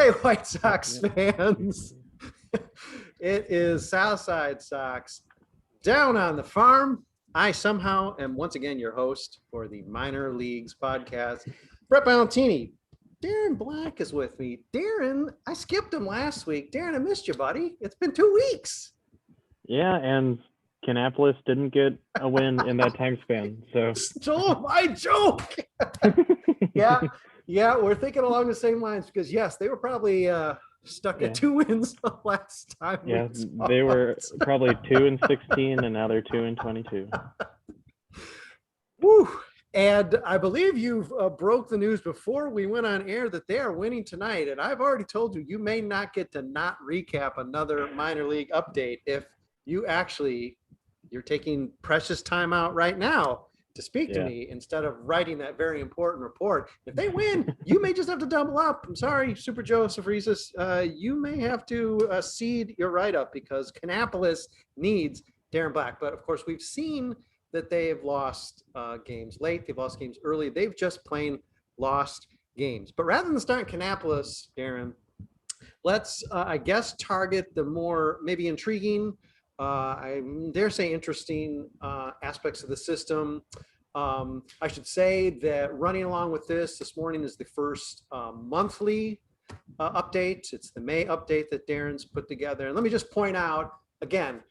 Hey, White Sox fans. It is Southside Sox down on the farm. I somehow am once again your host for the Minor Leagues podcast, Brett Valentini. Darren Black is with me. Darren, I skipped him last week. Darren, I missed you, buddy. It's been 2 weeks. Yeah, and Kannapolis didn't get a win in that time span. So stole my joke. Yeah, we're thinking along the same lines because yes, they were probably stuck at 2 wins the last time. Yeah, they were probably 2-16, and now they're 2-22. Woo! And I believe you've broke the news before we went on air that they are winning tonight. And I've already told you may not get to not recap another minor league update if you you're taking precious time out right now to speak to me instead of writing that very important report. If they win, you may just have to double up. I'm sorry, Super Joe Sophriesis. You may have to cede your write-up because Kannapolis needs Darren Black. But of course, we've seen that they have lost games late. They've lost games early. They've just plain lost games. But rather than start Kannapolis, Darren, let's, I guess, target the more maybe intriguing, I dare say interesting aspects of the system. I should say that running along with this morning is the first monthly update. It's the May update that Darren's put together. And let me just point out, again,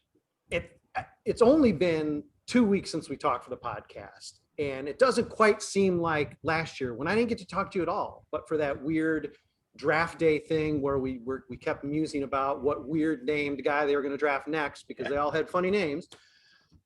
it's only been 2 weeks since we talked for the podcast. And it doesn't quite seem like last year when I didn't get to talk to you at all, but for that weird draft day thing where we kept musing about what weird named guy they were going to draft next because they all had funny names.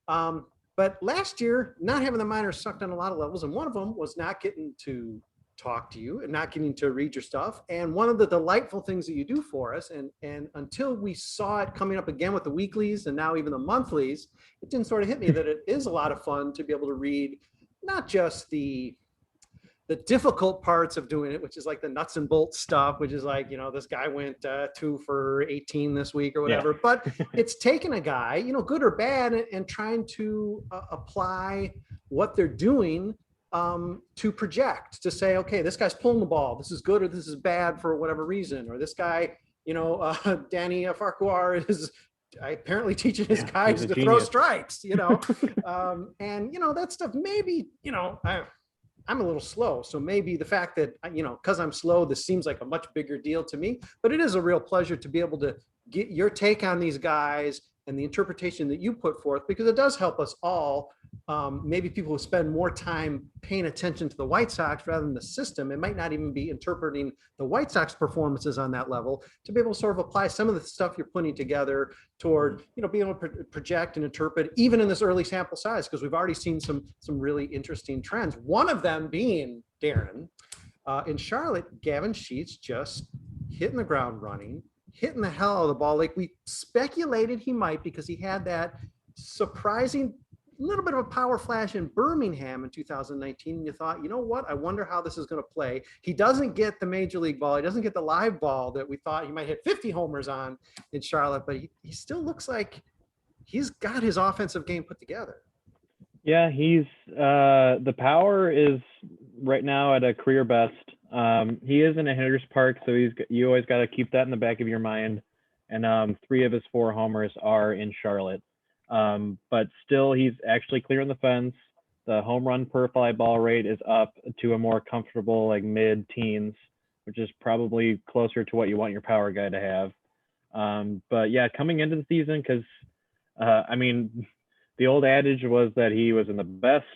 But last year, not having the minors sucked on a lot of levels, and one of them was not getting to talk to you and not getting to read your stuff. And one of the delightful things that you do for us, and until we saw it coming up again with the weeklies and now even the monthlies, it didn't sort of hit me that it is a lot of fun to be able to read not just the difficult parts of doing it, which is like the nuts and bolts stuff, which is like, this guy went 2 for 18 this week or whatever, but it's taking a guy, good or bad, and trying to apply what they're doing to project, to say, okay, this guy's pulling the ball. This is good or this is bad for whatever reason. Or this guy, Danny Farquhar is apparently teaching his guys to throw strikes, and, that stuff maybe, I'm a little slow. So maybe the fact that, because I'm slow, this seems like a much bigger deal to me, but it is a real pleasure to be able to get your take on these guys and the interpretation that you put forth, because it does help us all. Maybe people who spend more time paying attention to the White Sox rather than the system, it might not even be interpreting the White Sox performances on that level, to be able to sort of apply some of the stuff you're putting together toward, being able to project and interpret even in this early sample size, because we've already seen some really interesting trends. One of them being, Darren, in Charlotte, Gavin Sheets just hitting the ground running, hitting the hell out of the ball like we speculated he might, because he had that surprising little bit of a power flash in Birmingham in 2019. And you thought, you know what? I wonder how this is going to play. He doesn't get the major league ball. He doesn't get the live ball that we thought he might hit 50 homers on in Charlotte, but he still looks like he's got his offensive game put together. Yeah, he's the power is right now at a career best. He is in a hitter's park, so you always got to keep that in the back of your mind. And 3 of his 4 homers are in Charlotte. But still, he's actually clearing the fence. The home run per fly ball rate is up to a more comfortable, like mid-teens, which is probably closer to what you want your power guy to have. But yeah, coming into the season, because the old adage was that he was in the best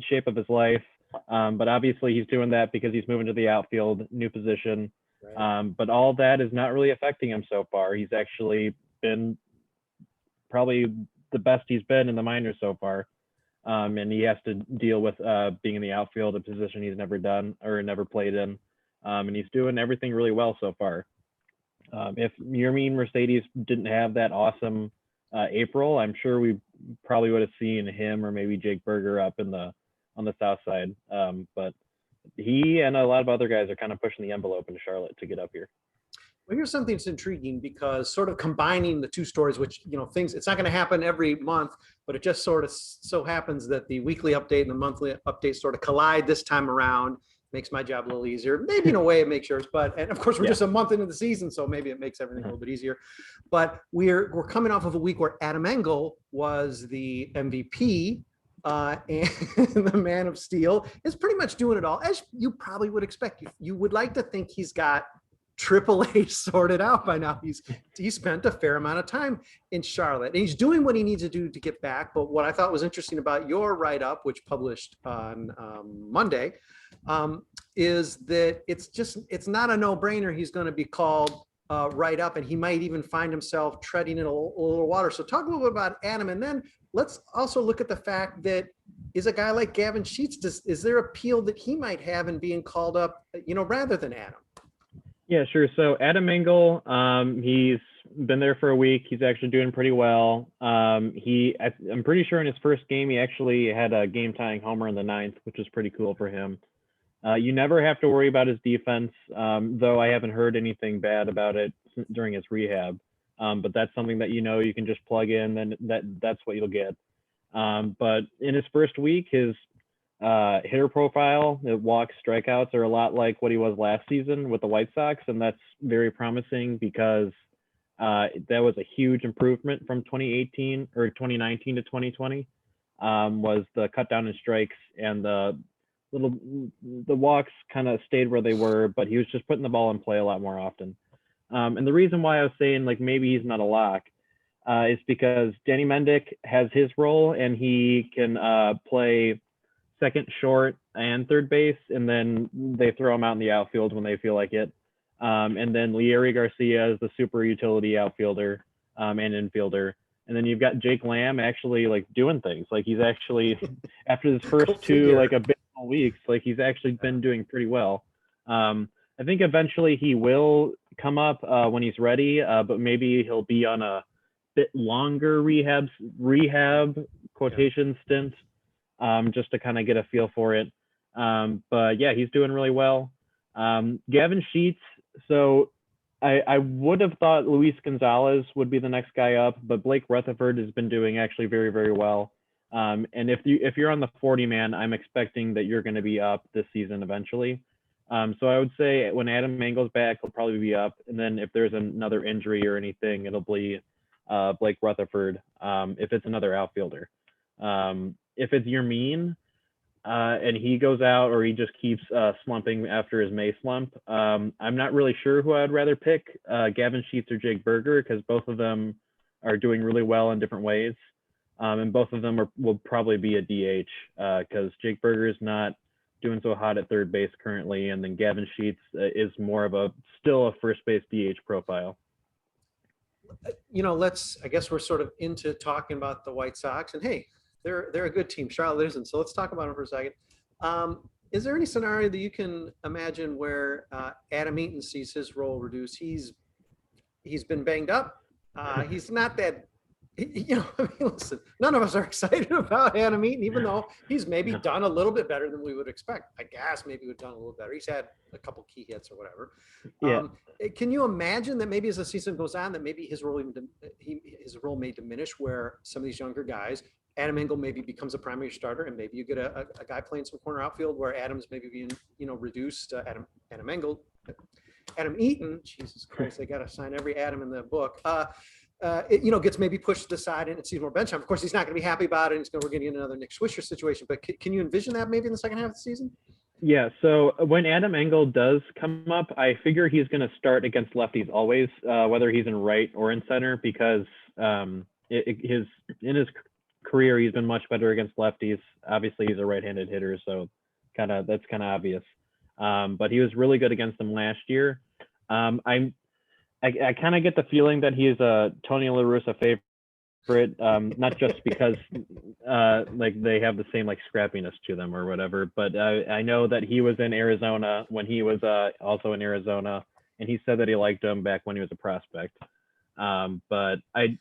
shape of his life. But obviously he's doing that because he's moving to the outfield, new position. Right. But all that is not really affecting him so far. He's actually been probably the best he's been in the minors so far. And he has to deal with being in the outfield, a position he's never done or never played in. And he's doing everything really well so far. If Yermin Mercedes didn't have that awesome April, I'm sure we probably would have seen him or maybe Jake Berger up on the south side. But he and a lot of other guys are kind of pushing the envelope in Charlotte to get up here. Well, here's something that's intriguing, because sort of combining the 2 stories, which, it's not going to happen every month, but it just sort of so happens that the weekly update and the monthly update sort of collide this time around. makes my job a little easier. Maybe in a way it makes yours, and of course we're just a month into the season, so maybe it makes everything a little bit easier. But we're coming off of a week where Adam Engel was the MVP, and the Man of Steel is pretty much doing it all, as you probably would expect. You would like to think he's got Triple H sorted out by now. He spent a fair amount of time in Charlotte, and he's doing what he needs to do to get back. But what I thought was interesting about your write-up, which published on Monday, is that it's not a no-brainer. He's going to be called right up, and he might even find himself treading in a little water. So talk a little bit about Adam, and then let's also look at the fact that is a guy like Gavin Sheets, is there appeal that he might have in being called up, rather than Adam? Yeah, sure. So Adam Engel, he's been there for a week. He's actually doing pretty well. I'm pretty sure in his first game, he actually had a game-tying homer in the 9th, which is pretty cool for him. You never have to worry about his defense, though I haven't heard anything bad about it during his rehab. But that's something that you can just plug in, and that's what you'll get. But in his first week, his hitter profile, walks, strikeouts are a lot like what he was last season with the White Sox, and that's very promising because that was a huge improvement from 2019 to 2020. Was the cut down in strikes, and the walks kind of stayed where they were, but he was just putting the ball in play a lot more often. And the reason why I was saying maybe he's not a lock is because Danny Mendick has his role, and he can play second, short, and third base, and then they throw him out in the outfield when they feel like it. And then Leury Garcia is the super utility outfielder and infielder. And then you've got Jake Lamb actually doing things. He's actually after his first two abysmal weeks, he's actually been doing pretty well. I think eventually he will come up when he's ready, but maybe he'll be on a bit longer rehab quotation stint. Just to kind of get a feel for it. But yeah, he's doing really well. Gavin Sheets. So I would have thought Luis González would be the next guy up, but Blake Rutherford has been doing actually very, very well. And if you're on the 40 man, I'm expecting that you're going to be up this season eventually. So I would say when Adam Engel's back, he'll probably be up. And then if there's another injury or anything, it'll be Blake Rutherford if it's another outfielder. If it's Yermin and he goes out or he just keeps slumping after his May slump, I'm not really sure who I'd rather pick, Gavin Sheets or Jake Berger, because both of them are doing really well in different ways. And both of them will probably be a DH because Jake Berger is not doing so hot at third base currently, and then Gavin Sheets is more of still a first base DH profile. I guess we're sort of into talking about the White Sox, and hey, they're a good team. Charlotte isn't, so let's talk about them for a second. Is there any scenario that you can imagine where Adam Eaton sees his role reduced? He's been banged up. He's not that. Listen, none of us are excited about Adam Eaton, even though he's maybe done a little bit better than we would expect. I guess maybe we've done a little better. He's had a couple key hits or whatever. Yeah. Can you imagine that maybe as the season goes on, that maybe his role may diminish, where some of these younger guys, Adam Engel maybe becomes a primary starter, and maybe you get a guy playing some corner outfield where Adam's maybe being reduced. Adam Engel, Adam Eaton. Jesus Christ, they got to sign every Adam in the book. Gets maybe pushed to the side and sees more bench time. Of course, he's not going to be happy about it. We're getting another Nick Swisher situation. But can you envision that maybe in the second half of the season? Yeah. So when Adam Engel does come up, I figure he's going to start against lefties always, whether he's in right or in center, because in his career he's been much better against lefties. Obviously, he's a right-handed hitter, so that's kind of obvious. But he was really good against them last year. I kind of get the feeling that he is a Tony La Russa favorite, not just because they have the same scrappiness to them or whatever, but I know that he was in Arizona when he was also in Arizona, and he said that he liked him back when he was a prospect. But I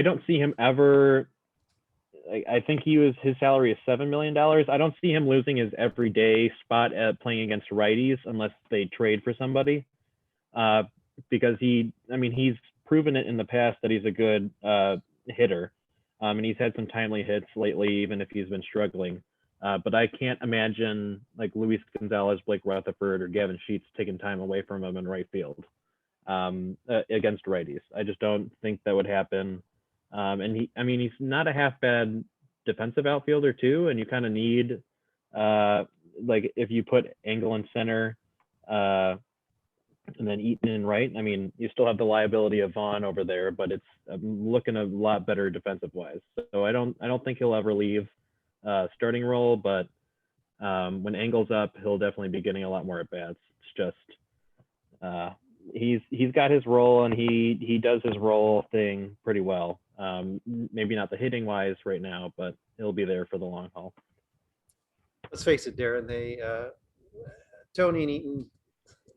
don't see him ever. I think his salary is $7 million. I don't see him losing his everyday spot at playing against righties unless they trade for somebody. Because he's proven it in the past that he's a good hitter, and he's had some timely hits lately, even if he's been struggling. But I can't imagine like Luis González, Blake Rutherford, or Gavin Sheets taking time away from him in right field against righties. I just don't think that would happen. And he's not a half bad defensive outfielder too, and you kind of need like if you put Engel in center and then Eaton in right, I mean, you still have the liability of Vaughn over there, but it's looking a lot better defensive wise. So I don't think he'll ever leave starting role, but when Engel's up, he'll definitely be getting a lot more at bats. It's just he's got his role, and he does his role thing pretty well. Maybe not the hitting wise right now, but he'll be there for the long haul. Let's face it, Darren, Tony and Eaton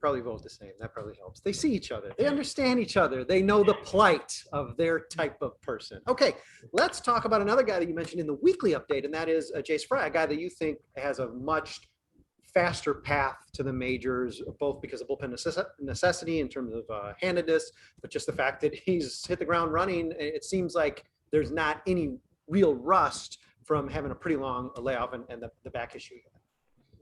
probably vote the same. That probably helps. They see each other. They understand each other. They know the plight of their type of person. Okay, let's talk about another guy that you mentioned in the weekly update, and that is Jace Fry, a guy that you think has a much faster path to the majors, both because of bullpen necessity in terms of handedness, but just the fact that he's hit the ground running. It seems like there's not any real rust from having a pretty long layoff and the back issue.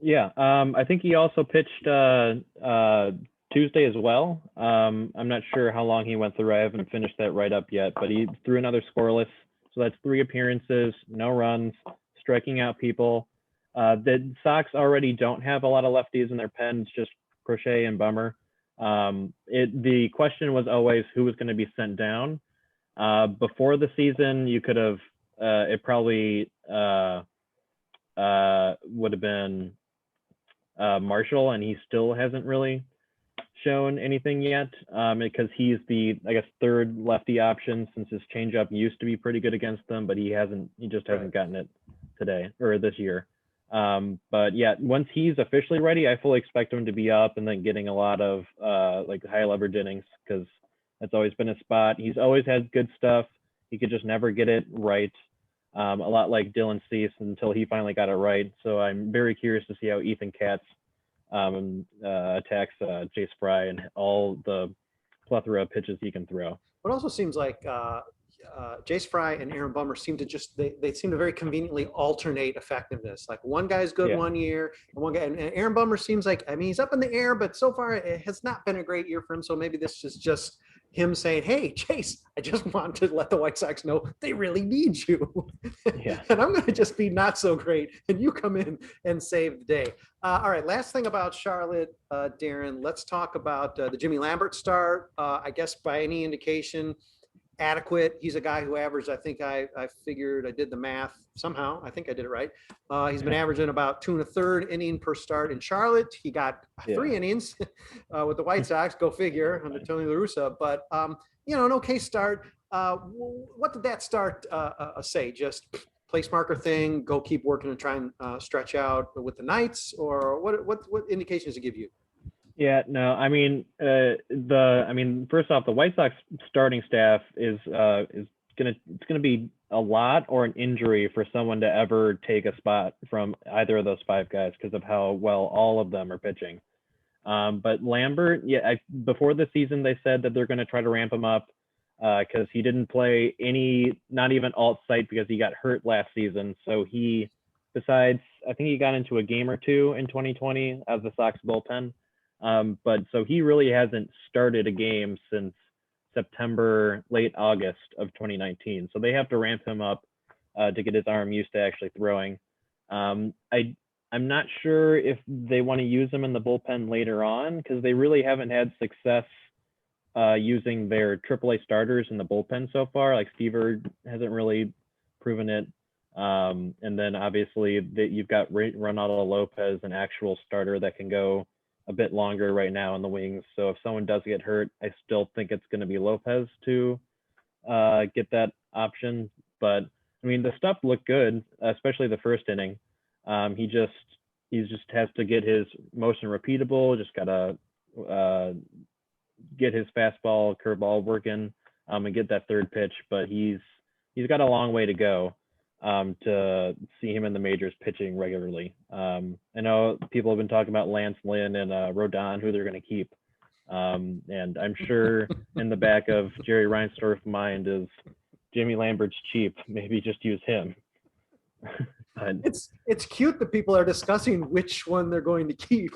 Yeah, I think he also pitched Tuesday as well. I'm not sure how long he went through. I haven't finished that write-up yet, but he threw another scoreless. So that's 3 appearances, no runs, striking out people. The Sox already don't have a lot of lefties in their pen. It's just Crochet and Bummer. The question was always who was going to be sent down. Before the season, you could have, it probably would have been Marshall, and he still hasn't really shown anything yet because he's the, I guess, third lefty option since his changeup used to be pretty good against them, but he just hasn't gotten it today or this year. But yeah, once he's officially ready, I fully expect him to be up and then getting a lot of like high leverage innings because that's always been his spot. He's always had good stuff. He could just never get it right. A lot like Dylan Cease until he finally got it right. So I'm very curious to see how Ethan Katz attacks Jace Fry and all the plethora of pitches he can throw. It also seems like Jace Fry and Aaron Bummer seem to just they seem to very conveniently alternate effectiveness. Like one guy's good one year, and one guy, and Aaron Bummer seems like, I mean, he's up in the air, but so far it has not been a great year for him. So maybe this is just him saying, "Hey, Jace, I just want to let the White Sox know they really need you, and I'm going to just be not so great, and you come in and save the day." All right, last thing about Charlotte, Darren. Let's talk about the Jimmy Lambert start. I guess by any indication, adequate. He's a guy who averaged, I think I figured, I did the math somehow. I think I did it right. He's been averaging about 2 1/3 inning per start in Charlotte. He got 3 innings with the White Sox, go figure, under Tony La Russa. But, an okay start. What did that start say? Just place marker thing, go keep working and try and stretch out with the Knights? Or what indications does it give you? Yeah, no, I mean, first off, the White Sox starting staff is gonna be a lot or an injury for someone to ever take a spot from either of those 5 guys because of how well all of them are pitching. But Lambert, before the season, they said that they're going to try to ramp him up because he didn't play not even alt site because he got hurt last season. So I think he got into a game or 2 in 2020 as the Sox bullpen. But so he really hasn't started a game since September, late August of 2019. So they have to ramp him up to get his arm used to actually throwing. I'm not sure if they want to use him in the bullpen later on because they really haven't had success using their AAA starters in the bullpen so far. Like Seaver hasn't really proven it. And then obviously you've got Ronaldo Lopez, an actual starter that can go a bit longer right now in the wings. So if someone does get hurt, I still think it's going to be Lopez to get that option. But I mean, the stuff looked good, especially the first inning. He just has to get his motion repeatable. Just gotta get his fastball, curveball working, and get that third pitch. But he's got a long way to go to see him in the majors pitching regularly. I know people have been talking about Lance Lynn and Rodon, who they're going to keep. And I'm sure in the back of Jerry Reinsdorf's mind is Jimmy Lambert's cheap. Maybe just use him. It's cute that people are discussing which one they're going to keep.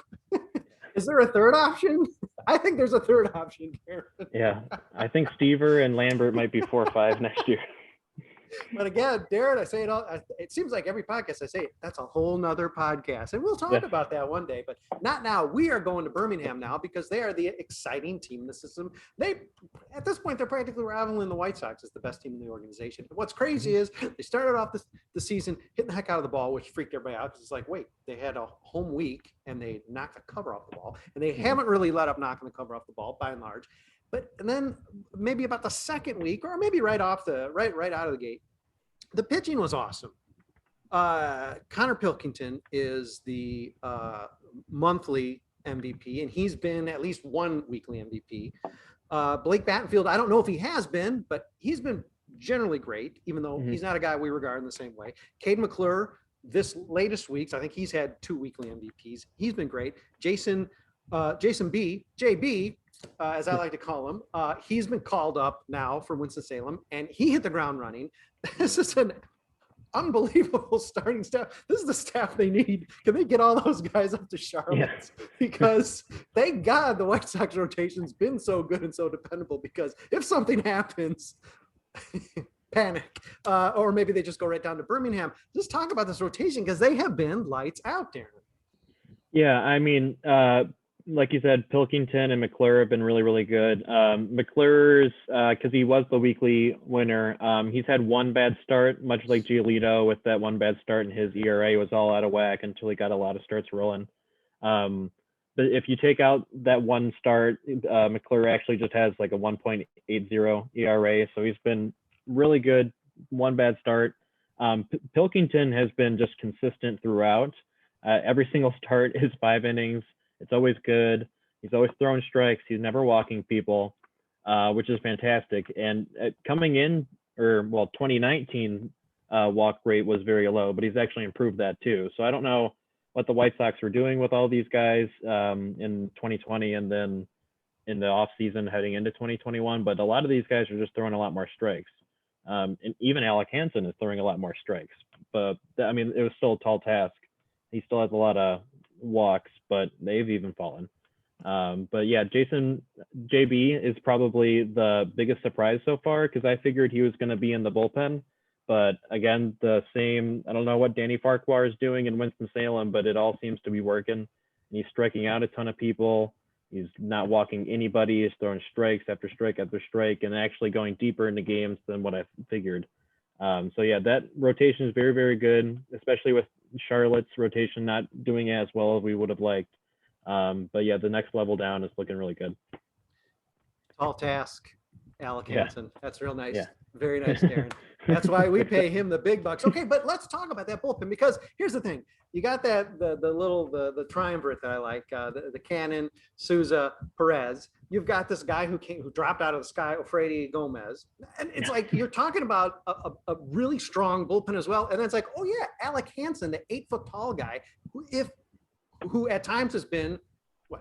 Is there a third option? I think there's a third option, Darren. Yeah, I think Stever and Lambert might be 4-5 next year. But again, Darren, I say it all. It seems like every podcast I say it, that's a whole nother podcast, and we'll talk about that one day. But not now. We are going to Birmingham now because they are the exciting team in the system. They, at this point, they're practically rivaling the White Sox as the best team in the organization. And what's crazy is they started off the season hitting the heck out of the ball, which freaked everybody out because it's like, wait, they had a home week and they knocked the cover off the ball, and they haven't really let up knocking the cover off the ball by and large. And then maybe about the second week, or maybe right out of the gate, the pitching was awesome. Konnor Pilkington is the monthly MVP, and he's been at least one weekly MVP. Blake Battenfield, I don't know if he has been, but he's been generally great, even though he's not a guy we regard in the same way. Cade McClure, this latest weeks, I think he's had 2 weekly MVPs. He's been great. Jason B, JB, as I like to call him, he's been called up now for Winston-Salem, and he hit the ground running. This is an unbelievable starting staff. This is the staff they need. Can they get all those guys up to Charlotte? Yes. Because thank God the White Sox rotation's been so good and so dependable, because if something happens, panic. Or maybe they just go right down to Birmingham. Just talk about this rotation, because they have been lights out, Darren. Yeah, I mean, like you said, Pilkington and McClure have been really, really good. McClure's, because he was the weekly winner, he's had one bad start, much like Giolito with that one bad start, and his ERA was all out of whack until he got a lot of starts rolling. But if you take out that one start, McClure actually just has like a 1.80 ERA, so he's been really good, one bad start. Pilkington has been just consistent throughout. Every single start is 5 innings. It's always good. He's always throwing strikes. He's never walking people, which is fantastic. And coming in, 2019 walk rate was very low, but he's actually improved that too. So I don't know what the White Sox were doing with all these guys in 2020 and then in the off season heading into 2021. But a lot of these guys are just throwing a lot more strikes. And even Alec Hansen is throwing a lot more strikes. But I mean, it was still a tall task. He still has a lot of walks, but they've even fallen. But yeah, JB is probably the biggest surprise so far, because I figured he was going to be in the bullpen. But again, the same, I don't know what Danny Farquhar is doing in Winston-Salem, but it all seems to be working. And he's striking out a ton of people. He's not walking anybody. He's throwing strikes after strike after strike, and actually going deeper into games than what I figured. So yeah, that rotation is very, very good, especially with Charlotte's rotation not doing as well as we would have liked. But yeah, the next level down is looking really good. Tall task, Alec Hansen. That's real nice. Yeah. Very nice, Darren. That's why we pay him the big bucks. Okay, but let's talk about that bullpen, because here's the thing. You got that the triumvirate that I like, the Cannon, Souza, Perez. You've got this guy who dropped out of the sky, Ofriedy Gómez. And it's like you're talking about a really strong bullpen as well. And then it's like, oh yeah, Alec Hansen, the 8-foot tall guy, who at times has been,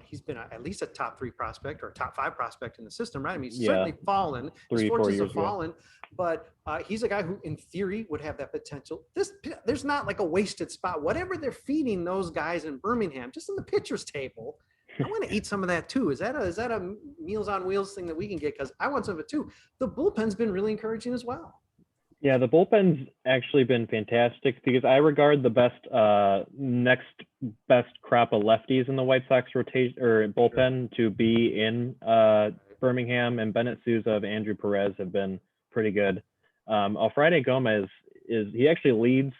he's been at least a top 3 prospect or a top 5 prospect in the system, right? I mean, he's certainly fallen. His fortunes have fallen, but he's a guy who, in theory, would have that potential. There's not like a wasted spot. Whatever they're feeding those guys in Birmingham, just in the pitcher's table, I want to eat some of that too. Is that a Meals on Wheels thing that we can get? Because I want some of it too. The bullpen's been really encouraging as well. Yeah, the bullpen's actually been fantastic, because I regard the next best crop of lefties in the White Sox rotation or bullpen to be in Birmingham, and Bennett Souza and Andrew Perez have been pretty good. Ofriedy Gómez he actually leads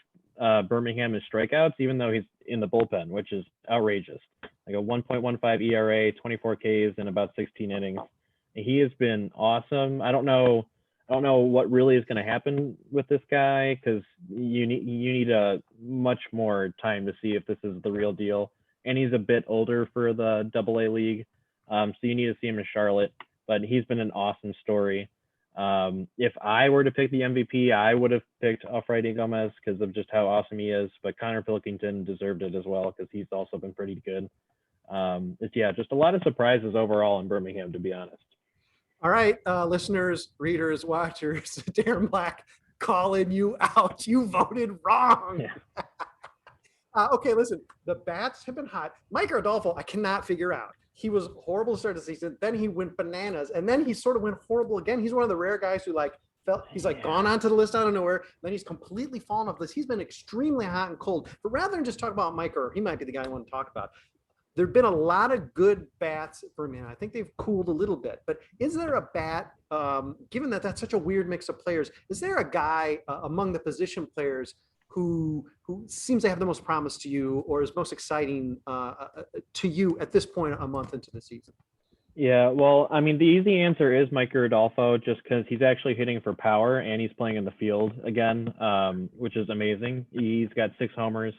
Birmingham in strikeouts, even though he's in the bullpen, which is outrageous. Like a 1.15 ERA, 24 Ks in about 16 innings. He has been awesome. I don't know what really is going to happen with this guy, because you need a much more time to see if this is the real deal. And he's a bit older for the AA league, so you need to see him in Charlotte. But he's been an awesome story. If I were to pick the MVP, I would have picked Ofriedy Gómez because of just how awesome he is. But Konnor Pilkington deserved it as well, because he's also been pretty good. Just a lot of surprises overall in Birmingham, to be honest. All right, listeners, readers, watchers, Darren Black calling you out. You voted wrong. Yeah. Okay, listen, the bats have been hot. Micker Adolfo, I cannot figure out. He was horrible to start the season. Then he went bananas, and then he sort of went horrible again. He's one of the rare guys who he's gone onto the list out of nowhere. Then he's completely fallen off this. He's been extremely hot and cold. But rather than just talk about Micker, he might be the guy I want to talk about. There've been a lot of good bats for me. I think they've cooled a little bit. But is there a bat, given that that's such a weird mix of players, is there a guy among the position players who seems to have the most promise to you or is most exciting to you at this point a month into the season? Yeah, well, I mean, the easy answer is Micker Adolfo, just because he's actually hitting for power and he's playing in the field again, which is amazing. He's got 6 homers.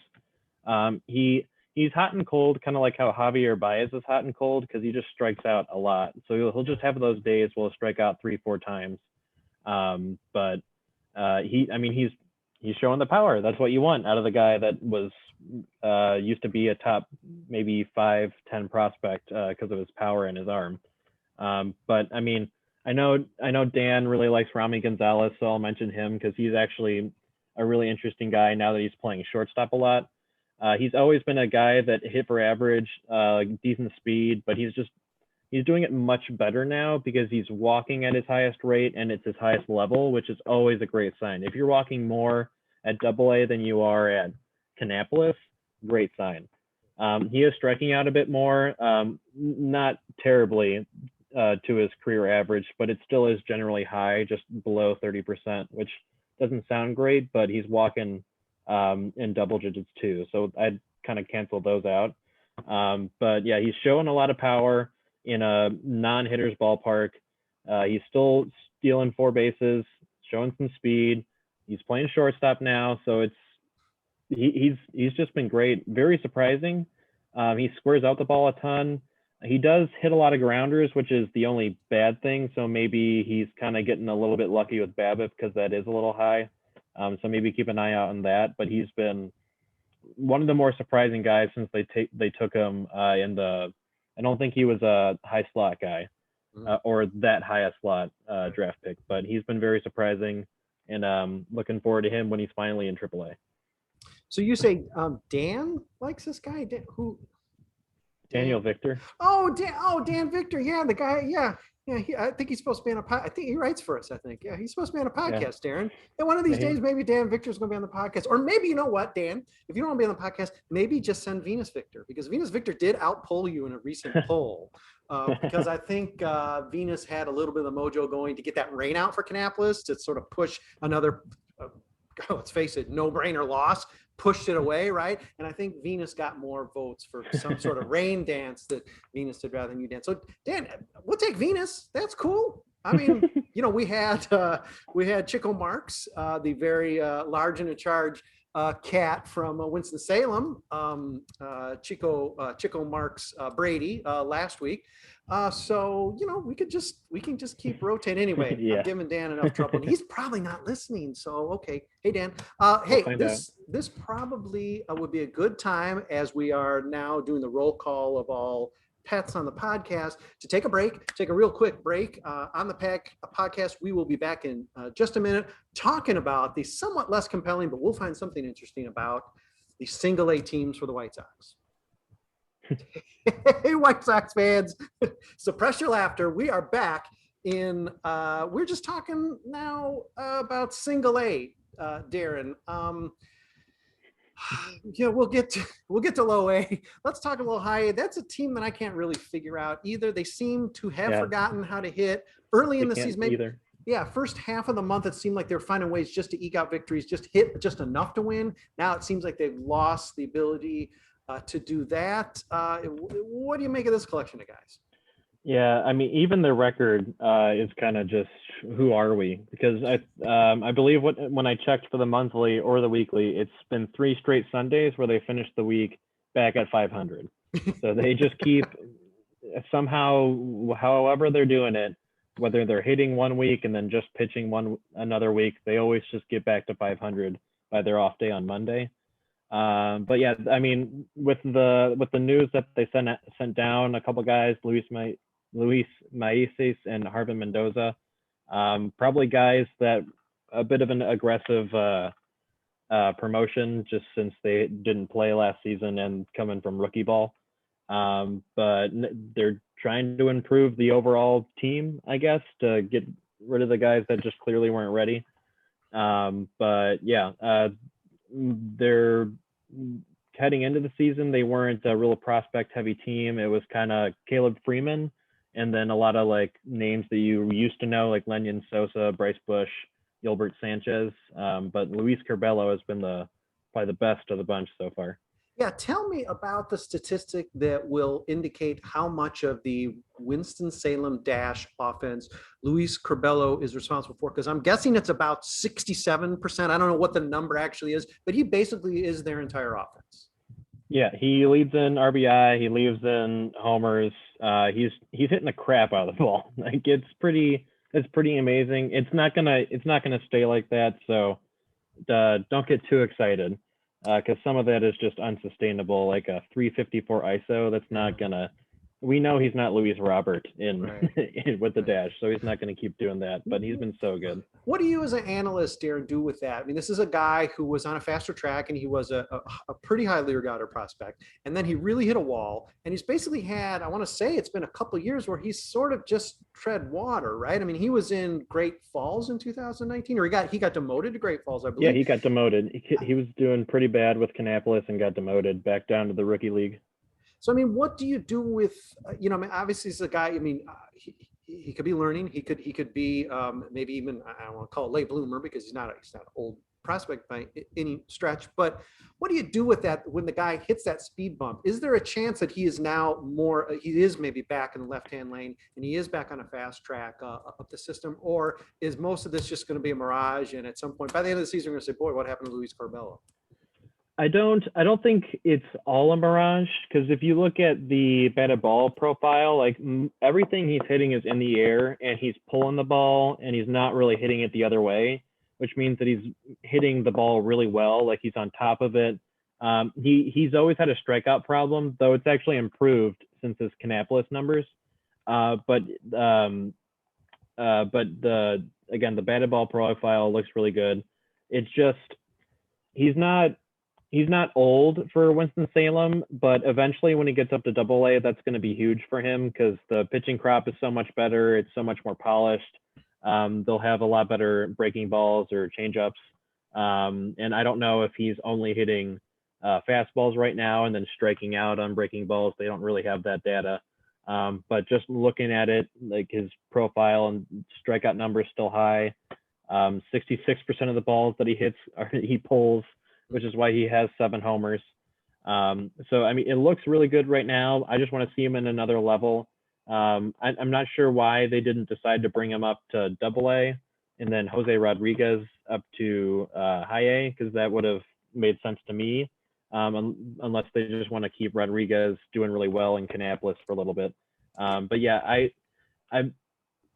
He's hot and cold, kind of like how Javier Baez is hot and cold, because he just strikes out a lot. So he'll just have those days where he'll strike out 3-4 times. But he's showing the power. That's what you want out of the guy that was used to be a top maybe 5-10 prospect because of his power and his arm. But I mean, I know Dan really likes Romy González, so I'll mention him because he's actually a really interesting guy now that he's playing shortstop a lot. He's always been a guy that hit for average, decent speed, but he's doing it much better now because he's walking at his highest rate and it's his highest level, which is always a great sign. If you're walking more at AA than you are at Kannapolis, great sign. He is striking out a bit more, not terribly to his career average, but it still is generally high, just below 30%, which doesn't sound great, but he's walking in double digits too. So I'd kind of cancel those out. But yeah, he's showing a lot of power in a non-hitter's ballpark. He's still stealing 4 bases, showing some speed. He's playing shortstop now, so he's just been great. Very surprising. He squares out the ball a ton. He does hit a lot of grounders, which is the only bad thing. So maybe he's kind of getting a little bit lucky with BABIP because that is a little high. So maybe keep an eye out on that. But he's been one of the more surprising guys since they took him in the. I don't think he was a high slot guy or that high a slot draft pick, but he's been very surprising, and looking forward to him when he's finally in AAA. So you say Dan likes this guy? Daniel Victor. Dan Victor. Yeah, the guy. Yeah. I think he's supposed to be on a podcast. I think he writes for us. I think. Yeah, he's supposed to be on a podcast, yeah. Darren. And one of these days, maybe Dan Victor's going to be on the podcast. Or maybe, you know what, Dan? If you don't want to be on the podcast, maybe just send Venus Victor, because Venus Victor did outpoll you in a recent poll. Because I think Venus had a little bit of the mojo going to get that rain out for Kannapolis to sort of push another, let's face it, no-brainer loss. Pushed it away, right? And I think Venus got more votes for some sort of rain dance that Venus did rather than you dance. So Dan, we'll take Venus. That's cool. I mean, we had Chico Marks, the very large and in charge cat from Winston-Salem, Chico Marks Brady last week. So we can just keep rotating anyway. Yeah. I'm giving Dan enough trouble. And he's probably not listening. So okay. Hey Dan. This probably would be a good time, as we are now doing the roll call of all pets on the podcast, to take a real quick break on the podcast. We will be back in just a minute talking about the somewhat less compelling, but we'll find something interesting about the single A teams for the White Sox. Hey, White Sox fans, suppress your laughter. We are back in, we're just talking now about single A, Darren. We'll get to low A. Let's talk a little high A. That's a team that I can't really figure out either. They seem to have forgotten how to hit early in the season. Maybe either. Yeah, first half of the month, it seemed like they're finding ways just to eke out victories, just hit just enough to win. Now it seems like they've lost the ability to do that. What do you make of this collection of guys? Yeah, I mean, even the record is kind of just, who are we? Because I believe when I checked for the monthly or the weekly, it's been 3 straight Sundays where they finished the week back at 500. So they just keep somehow, however they're doing it, whether they're hitting one week and then just pitching another week, they always just get back to 500 by their off day on Monday. But yeah, I mean, with the news that they sent down a couple guys, Luis Maices and Harvin Mendoza, probably guys that a bit of an aggressive promotion just since they didn't play last season and coming from rookie ball. But they're trying to improve the overall team, I guess, to get rid of the guys that just clearly weren't ready. But yeah, they're heading into the season. They weren't a real prospect heavy team. It was kind of Caleb Freeman and then a lot of like names that you used to know, like Lenyon Sosa, Bryce Bush, Gilbert Sanchez. But Luis Curbelo has been probably the best of the bunch so far. Yeah, tell me about the statistic that will indicate how much of the Winston-Salem dash offense Luis Curbelo is responsible for, because I'm guessing it's about 67%. I don't know what the number actually is, but he basically is their entire offense. Yeah, he leads in RBI, he leads in homers. He's hitting the crap out of the ball. Like it's pretty amazing. It's not gonna stay like that, so don't get too excited. Because some of that is just unsustainable, like a 354 ISO. That's not gonna. We know he's not Luis Robert with the dash, so he's not going to keep doing that. But he's been so good. What do you, as an analyst, Darren, do with that? I mean, this is a guy who was on a faster track, and he was a pretty highly regarded prospect, and then he really hit a wall, and he's basically had, I want to say, it's been a couple of years where he's sort of just tread water, right? I mean, he was in Great Falls in 2019, or he got demoted to Great Falls, I believe. Yeah, he got demoted. He was doing pretty bad with Kannapolis and got demoted back down to the rookie league. So, I mean, what do you do with, I mean, obviously he's a guy, I mean, he could be learning. He could be maybe even, I don't want to call it late bloomer because he's not an old prospect by any stretch, but what do you do with that when the guy hits that speed bump? Is there a chance that he is now he is maybe back in the left-hand lane and he is back on a fast track up the system, or is most of this just going to be a mirage? And at some point, by the end of the season, we're going to say, boy, what happened to Luis Curbelo? I don't think it's all a mirage, because if you look at the batted ball profile, like everything he's hitting is in the air and he's pulling the ball and he's not really hitting it the other way, which means that he's hitting the ball really well. Like he's on top of it. He's always had a strikeout problem, though it's actually improved since his Kannapolis numbers. But the batted ball profile looks really good. It's just, he's not old for Winston-Salem, but eventually when he gets up to AA, that's going to be huge for him because the pitching crop is so much better. It's so much more polished. They'll have a lot better breaking balls or changeups. And I don't know if he's only hitting fastballs right now and then striking out on breaking balls. They don't really have that data. But just looking at it, like his profile and strikeout numbers still high. 66% of the balls that he hits he pulls, which is why he has 7 homers. So, I mean, it looks really good right now. I just want to see him in another level. I'm not sure why they didn't decide to bring him up to AA and then José Rodriguez up to high A, because that would have made sense to me, unless they just want to keep Rodriguez doing really well in Kannapolis for a little bit. But yeah, I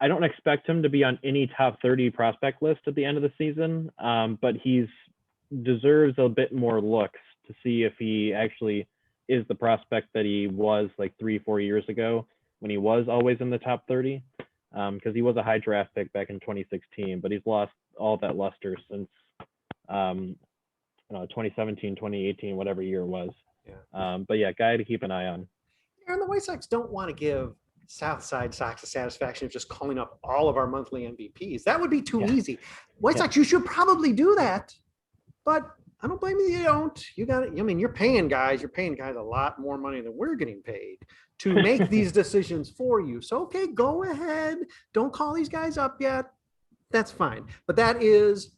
don't expect him to be on any top 30 prospect list at the end of the season, but he's deserves a bit more looks to see if he actually is the prospect that he was like 3-4 years ago when he was always in the top 30, because he was a high draft pick back in 2016, but he's lost all that luster since 2017, 2018, whatever year it was. Yeah. But yeah, guy to keep an eye on. And the White Sox don't want to give Southside Sox the satisfaction of just calling up all of our monthly MVPs. That would be too easy. White Sox, you should probably do that. But I don't blame you. You don't. You got it. I mean, you're paying guys a lot more money than we're getting paid to make these decisions for you. So, okay, go ahead. Don't call these guys up yet. That's fine. But that is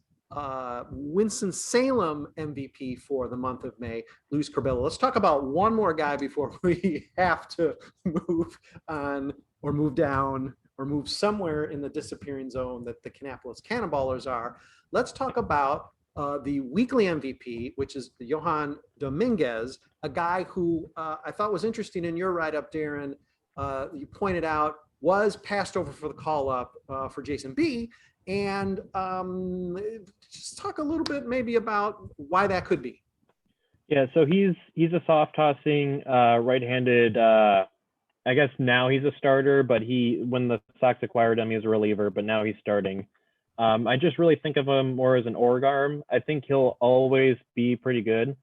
Winston-Salem MVP for the month of May, Luis Curbelo. Let's talk about one more guy before we have to move on or move down or move somewhere in the disappearing zone that the Kannapolis Cannonballers are. Let's talk about the weekly MVP, which is Yohan Dominguez, a guy who I thought was interesting in your write-up, Darren. You pointed out was passed over for the call-up for Jason B. And just talk a little bit maybe about why that could be. Yeah, so he's a soft-tossing right-handed. I guess now he's a starter, but when the Sox acquired him, he was a reliever, but now he's starting. I just really think of him more as an org arm. I think he'll always be pretty good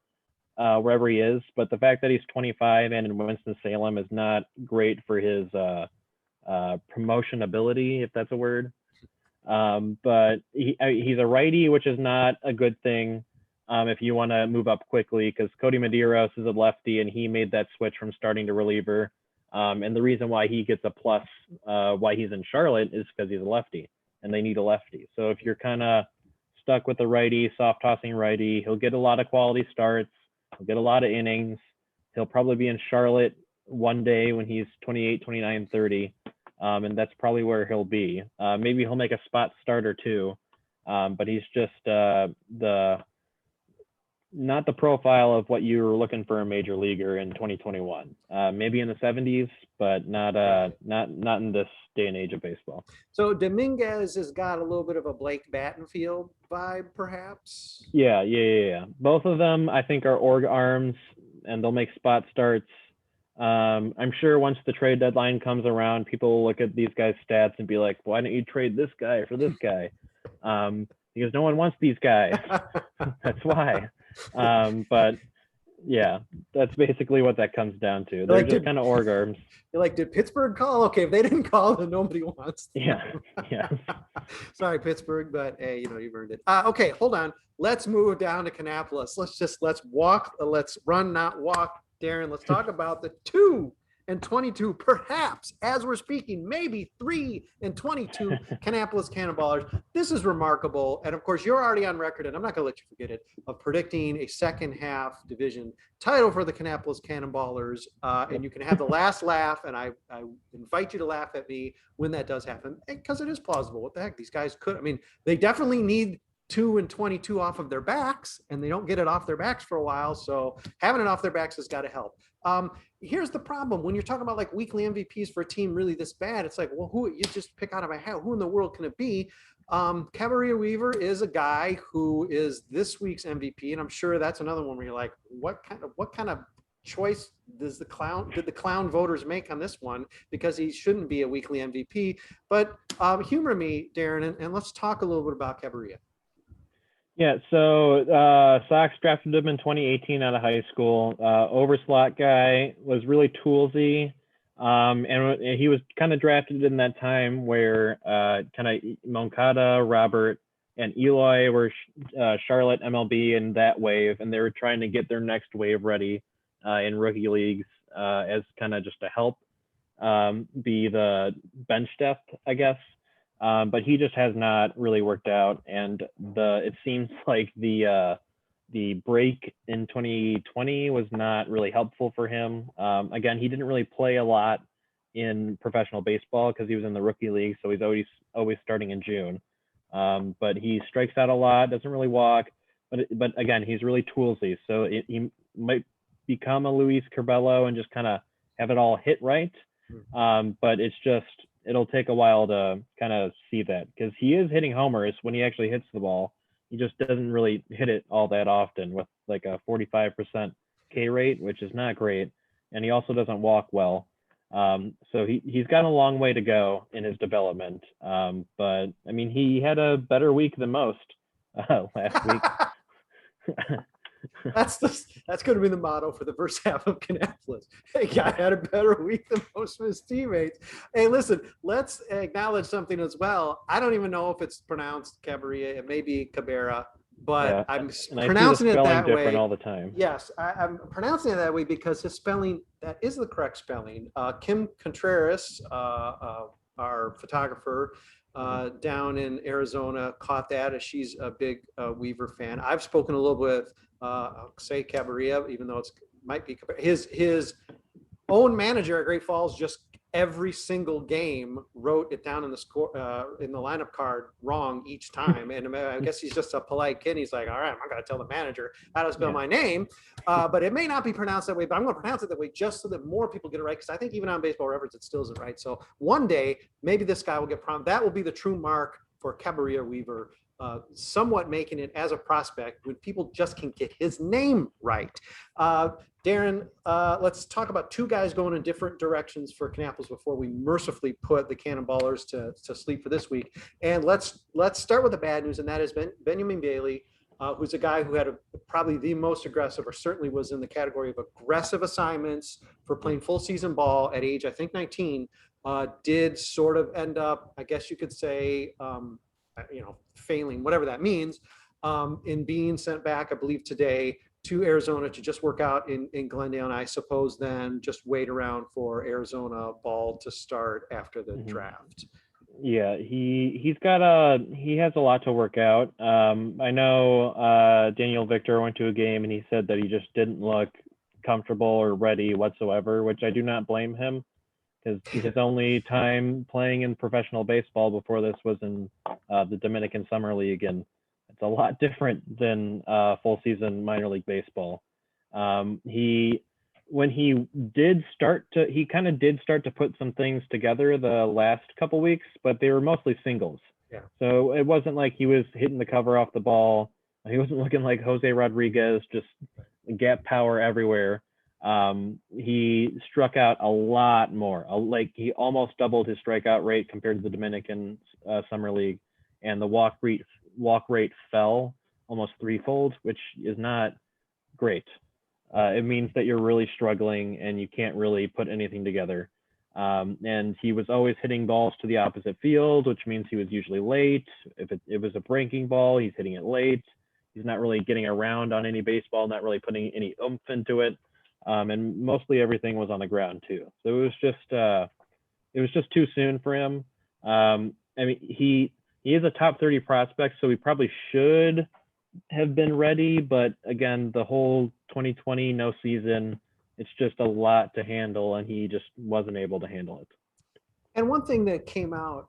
wherever he is, but the fact that he's 25 and in Winston-Salem is not great for his promotion ability, if that's a word. But he's a righty, which is not a good thing if you want to move up quickly, because Cody Medeiros is a lefty and he made that switch from starting to reliever. And the reason why he gets a plus, why he's in Charlotte, is because he's a lefty and they need a lefty. So if you're kind of stuck with a righty, soft tossing righty, he'll get a lot of quality starts. He'll get a lot of innings. He'll probably be in Charlotte one day when he's 28, 29, 30. And that's probably where he'll be. Maybe he'll make a spot start or two, but he's just not the profile of what you were looking for a major leaguer in 2021. Maybe in the 70s, but not in this day and age of baseball. So Dominguez has got a little bit of a Blake Battenfield vibe, perhaps. Yeah. Both of them, I think, are org arms, and they'll make spot starts. I'm sure once the trade deadline comes around, people will look at these guys' stats and be like, why don't you trade this guy for this guy? Because no one wants these guys. That's why. But yeah, that's basically what that comes down to. They're just kind of org arms. You're like, did Pittsburgh call? Okay, if they didn't call, then nobody wants them. Yeah. Sorry, Pittsburgh, but hey, you've earned it. Okay, hold on. Let's move down to Kannapolis. Let's walk. Let's run, not walk. Darren, let's talk about the 2-22, perhaps, as we're speaking, maybe 3-22 Kannapolis Cannonballers. This is remarkable. And of course, you're already on record, and I'm not going to let you forget it, of predicting a second half division title for the Kannapolis Cannonballers. And you can have the last laugh, and I invite you to laugh at me when that does happen, because it is plausible. What the heck? These guys they definitely need 2-22 off of their backs, and they don't get it off their backs for a while. So having it off their backs has got to help. Here's the problem. When you're talking about like weekly MVPs for a team really this bad, it's like, well, who you just pick out of a hat? Who in the world can it be? Cabarrua Weaver is a guy who is this week's MVP. And I'm sure that's another one where you're like, what kind of choice did the clown voters make on this one? Because he shouldn't be a weekly MVP, but humor me, Darren, and let's talk a little bit about Cabarrua. Yeah, so Sox drafted him in 2018 out of high school. Overslot guy, was really toolsy. And he was kind of drafted in that time where kind of Moncada, Robert, and Eloy were Charlotte MLB in that wave, and they were trying to get their next wave ready in rookie leagues as kind of just to help be the bench depth, I guess. But he just has not really worked out, and it seems like the break in 2020 was not really helpful for him. Again, he didn't really play a lot in professional baseball because he was in the rookie league, so he's always starting in June. But he strikes out a lot, doesn't really walk, but again, he's really toolsy, so he might become a Luis Curbelo and just kind of have it all hit right. But it'll take a while to kind of see that, because he is hitting homers when he actually hits the ball. He just doesn't really hit it all that often with like a 45% K rate, which is not great. And he also doesn't walk well. So he's got a long way to go in his development. But I mean, he had a better week than most last week. That's going to be the motto for the first half of Kannapolis. Hey, guy had a better week than most of his teammates. Hey, listen, let's acknowledge something as well. I don't even know if it's pronounced Cabarrua. It may be Cabrera, but yeah, I'm pronouncing it that way all the time. Yes, I'm pronouncing it that way because his spelling, that is the correct spelling. Kim Contreras, our photographer, down in Arizona, caught that, as she's a big Weaver fan. I've spoken a little bit with say Cabarrua, even though might be his own manager at Great Falls. Just every single game wrote it down in the score in the lineup card wrong each time, and I guess he's just a polite kid. He's like, all right, I'm not going to tell the manager how to spell my name, but it may not be pronounced that way, but I'm going to pronounce it that way just so that more people get it right, because I think even on Baseball Reference it still isn't right. So one day maybe this guy will get that will be the true mark for Cabarrua Weaver somewhat making it as a prospect when people just can get his name right. Darren, let's talk about two guys going in different directions for Kannapolis before we mercifully put the Cannonballers to sleep for this week. And let's start with the bad news, and that is Benyamin Bailey, who's a guy who had probably the most aggressive, or certainly was in the category of aggressive assignments for playing full season ball at age, I think, 19, did sort of end up, I guess you could say, failing, whatever that means, in being sent back, I believe today, to Arizona to just work out in Glendale, and I suppose then just wait around for Arizona ball to start after the draft. Yeah, he has a lot to work out. I know Daniel Victor went to a game and he said that he just didn't look comfortable or ready whatsoever, which I do not blame him, because his only time playing in professional baseball before this was in the Dominican Summer League, and it's a lot different than full season minor league baseball. He kind of did start to put some things together the last couple weeks, but they were mostly singles. Yeah. So it wasn't like he was hitting the cover off the ball. He wasn't looking like José Rodriguez, just gap power everywhere. He struck out a lot more. Like he almost doubled his strikeout rate compared to the Dominican Summer League, and the walk rate fell almost threefold, which is not great. It means that you're really struggling and you can't really put anything together. And he was always hitting balls to the opposite field, which means he was usually late. If it was a breaking ball, he's hitting it late. He's not really getting around on any baseball, not really putting any oomph into it. And mostly everything was on the ground too. So it was just too soon for him. I mean, he is a top 30 prospect, so he probably should have been ready, but again, the whole 2020 no season, it's just a lot to handle, and he just wasn't able to handle it. And one thing that came out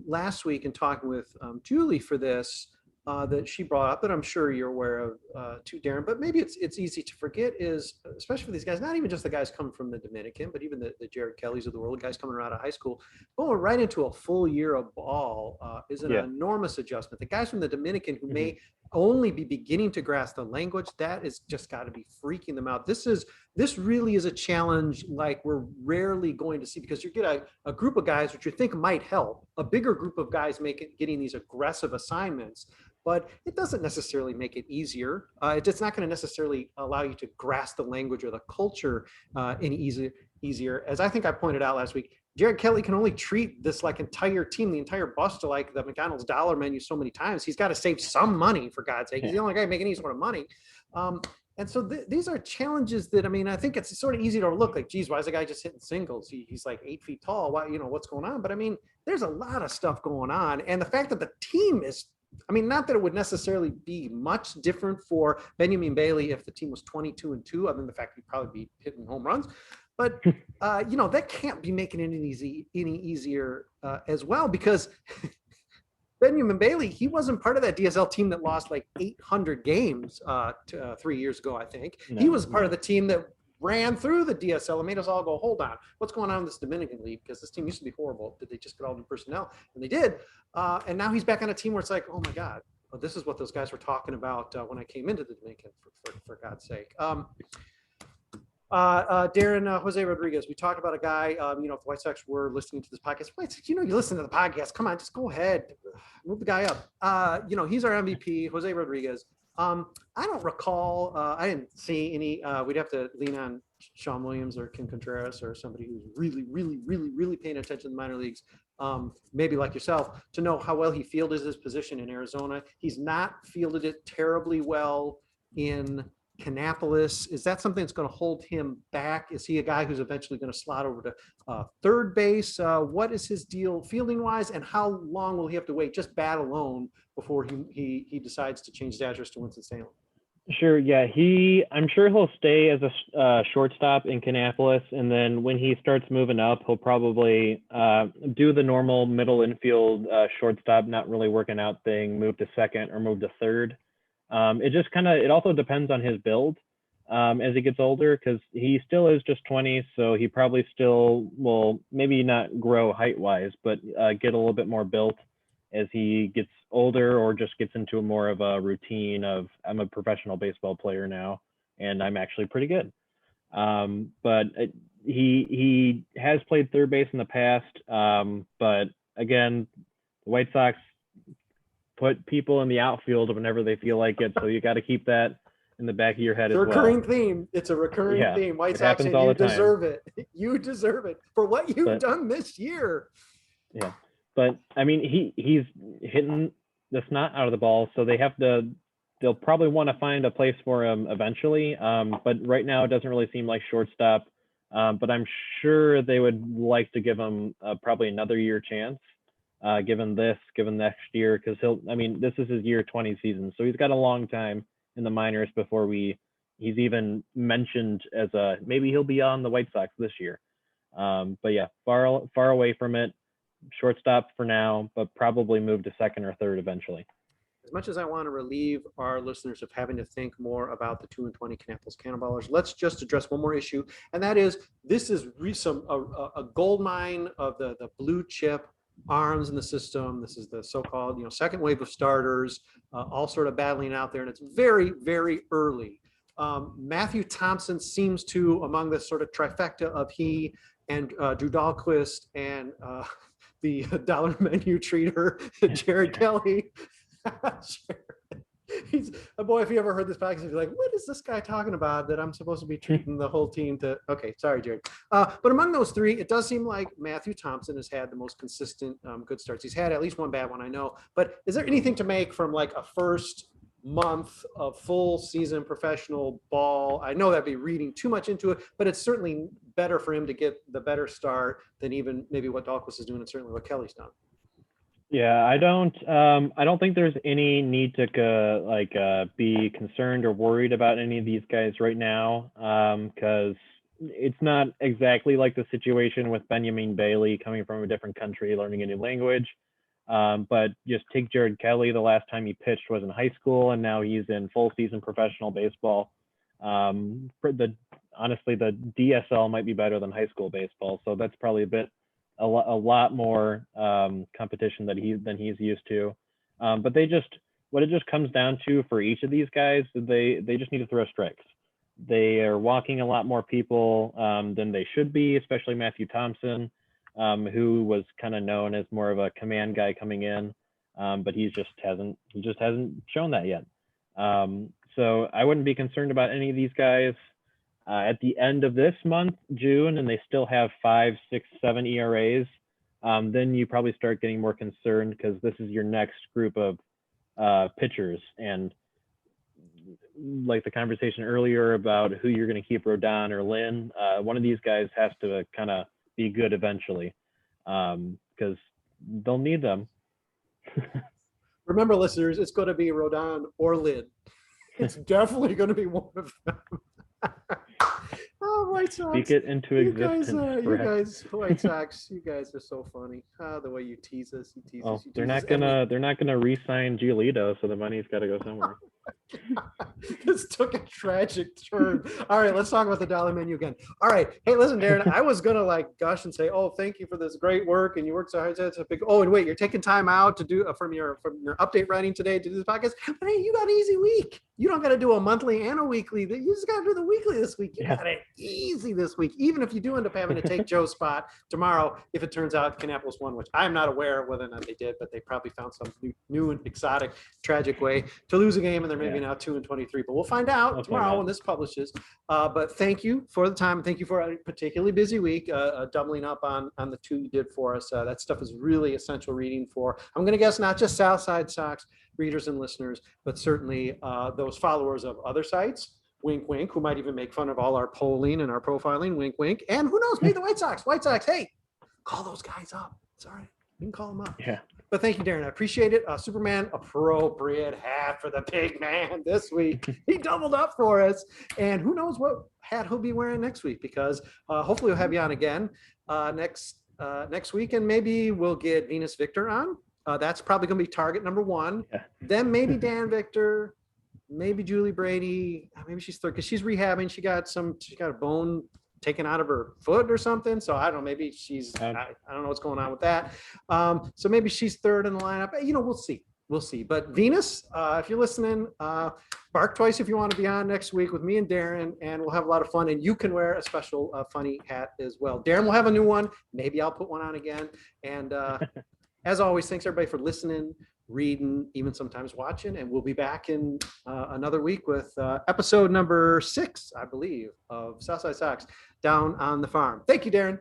last week in talking with Julie for this, that she brought up, that I'm sure you're aware of too, Darren, but maybe it's easy to forget, is, especially for these guys, not even just the guys coming from the Dominican, but even the Jared Kellys of the world, guys coming out of high school, going right into a full year of ball is an enormous adjustment. The guys from the Dominican who may only be beginning to grasp the language, that is just got to be freaking them out. This really is a challenge like we're rarely going to see, because you get a group of guys which you think might help, a bigger group of guys getting these aggressive assignments, but it doesn't necessarily make it easier. It's not going to necessarily allow you to grasp the language or the culture any easier. As I think I pointed out last week, Jared Kelly can only treat this like entire team, the entire bus, to like the McDonald's dollar menu so many times. He's got to save some money, for God's sake. He's the only guy making any sort of money. And so these are challenges that, I mean, I think it's sort of easy to overlook, like, geez, why is the guy just hitting singles? He's like 8 feet tall. Why, what's going on? But I mean, there's a lot of stuff going on. And the fact that the team is, I mean, not that it would necessarily be much different for Benyamin Bailey if the team was 22-2, other than the fact he'd probably be hitting home runs. But, that can't be making it any easier as well, because Benyamin Bailey, he wasn't part of that DSL team that lost like 800 games 3 years ago, I think. He was part of the team that ran through the DSL and made us all go, hold on, what's going on in this Dominican League? Because this team used to be horrible. Did they just get all new personnel? And they did. And now he's back on a team where it's like, oh my God, well, this is what those guys were talking about when I came into the Dominican, for God's sake. Darren, José Rodriguez, we talked about a guy, if the White Sox were listening to this podcast, you listen to the podcast, come on, just go ahead, move the guy up. He's our MVP, José Rodriguez. I don't recall, I didn't see any, we'd have to lean on Sean Williams or Kim Contreras or somebody who's really, really, really, really paying attention to the minor leagues, maybe like yourself, to know how well he fielded his position in Arizona. He's not fielded it terribly well in Kannapolis. Is that something that's going to hold him back? Is he a guy who's eventually going to slot over to third base? What is his deal fielding wise, and how long will he have to wait, just bat alone, before he decides to change his address to Winston-Salem? Sure. Yeah. I'm sure he'll stay as a shortstop in Kannapolis, and then when he starts moving up, he'll probably do the normal middle infield shortstop, not really working out thing, move to second or move to third. It also depends on his build as he gets older, because he still is just 20, so he probably still will maybe not grow height wise, but get a little bit more built as he gets older or just gets into more of a routine of, I'm a professional baseball player now and I'm actually pretty good. But he has played third base in the past. But again, the White Sox put people in the outfield whenever they feel like it. So you got to keep that in the back of your head It's as a well. recurring theme. It's a recurring theme. White Sox, and you deserve it. You deserve it for what you've done this year. Yeah. But I mean, he's hitting the snot out of the ball. So they'll probably want to find a place for him eventually. But right now it doesn't really seem like shortstop. But I'm sure they would like to give him probably another year chance, given next year, because this is his year 20 season. So he's got a long time in the minors before he's even mentioned as maybe he'll be on the White Sox this year. But yeah, far away from it. Shortstop for now, but probably move to second or third eventually. As much as I want to relieve our listeners of having to think more about the 2-20 Kannapolis Cannonballers, let's just address one more issue, and that is this is a gold mine of the blue chip arms in the system. This is the so-called second wave of starters, all sort of battling out there, and it's very, very early. Matthew Thompson seems to, among the sort of trifecta of he and Drew Dahlquist and the dollar menu treater, Jared Kelly. He's a boy. If you ever heard this podcast, you're like, what is this guy talking about that I'm supposed to be treating the whole team to? Okay, sorry, Jared. But among those three, it does seem like Matthew Thompson has had the most consistent good starts. He's had at least one bad one, I know. But is there anything to make from like a first month of full season professional ball? I know that'd be reading too much into it, but it's certainly better for him to get the better start than even maybe what Dahlquist is doing, and certainly what Kelly's done. Yeah, I don't think there's any need to be concerned or worried about any of these guys right now, because it's not exactly like the situation with Benyamin Bailey coming from a different country, learning a new language. But just take Jared Kelly. The last time he pitched was in high school, and now he's in full season professional baseball. Honestly, the DSL might be better than high school baseball, so that's probably a lot more competition than he's used to. But what it just comes down to for each of these guys, they just need to throw strikes. They are walking a lot more people than they should be, especially Matthew Thompson, who was kind of known as more of a command guy coming in, but he just hasn't shown that yet. So I wouldn't be concerned about any of these guys. At the end of this month, June, and they still have 5, 6, 7 ERAs, then you probably start getting more concerned, because this is your next group of pitchers. And like the conversation earlier about who you're going to keep, Rodon or Lynn, one of these guys has to kind of be good eventually, because they'll need them. Remember, listeners, it's going to be Rodon or Lynn. It's definitely going to be one of them. Oh, White Sox. Speak it into existence. You guys, White Sox, you guys are so funny. The way you tease us, they're not gonna re-sign Giolito, so the money's got to go somewhere. This took a tragic turn. All right, let's talk about the dollar menu again. All right, hey, listen, Darren, I was gonna gush and say, oh, thank you for this great work, and you worked so hard. That's a big. Oh, and wait, you're taking time out to do from your update writing today to do this podcast. But hey, you got an easy week. You don't got to do a monthly and a weekly. You just got to do the weekly this week. You got it easy this week, even if you do end up having to take Joe's spot tomorrow. If it turns out Kannapolis won, which I'm not aware of whether or not they did, but they probably found some new and exotic, tragic way to lose a game, and they're maybe now 2-23. But we'll find out tomorrow when this publishes. But thank you for the time. Thank you for a particularly busy week, doubling up on the two you did for us. That stuff is really essential reading for, I'm going to guess, not just Southside Sox readers and listeners, but certainly those followers of other sites, wink, wink, who might even make fun of all our polling and our profiling, wink, wink. And who knows, maybe the White Sox, hey, call those guys up. It's all right. You can call them up. Yeah. But thank you, Darren. I appreciate it. Superman appropriate hat for the big man this week. He doubled up for us. And who knows what hat he'll be wearing next week, because hopefully we'll have you on again next week. And maybe we'll get Venus Victor on. That's probably going to be target number 1. Yeah. Then maybe Dan Victor, maybe Julie Brady. Maybe she's third because she's rehabbing. She got a bone taken out of her foot or something. So I don't know, maybe she's, I don't know what's going on with that. So maybe she's third in the lineup. You know, we'll see. We'll see. But Venus, if you're listening, bark twice if you want to be on next week with me and Darren, and we'll have a lot of fun. And you can wear a special funny hat as well. Darren will have a new one. Maybe I'll put one on again. And as always, thanks everybody for listening, reading, even sometimes watching. And we'll be back in another week with episode number 6, I believe, of Southside Sox Down on the Farm. Thank you, Darren.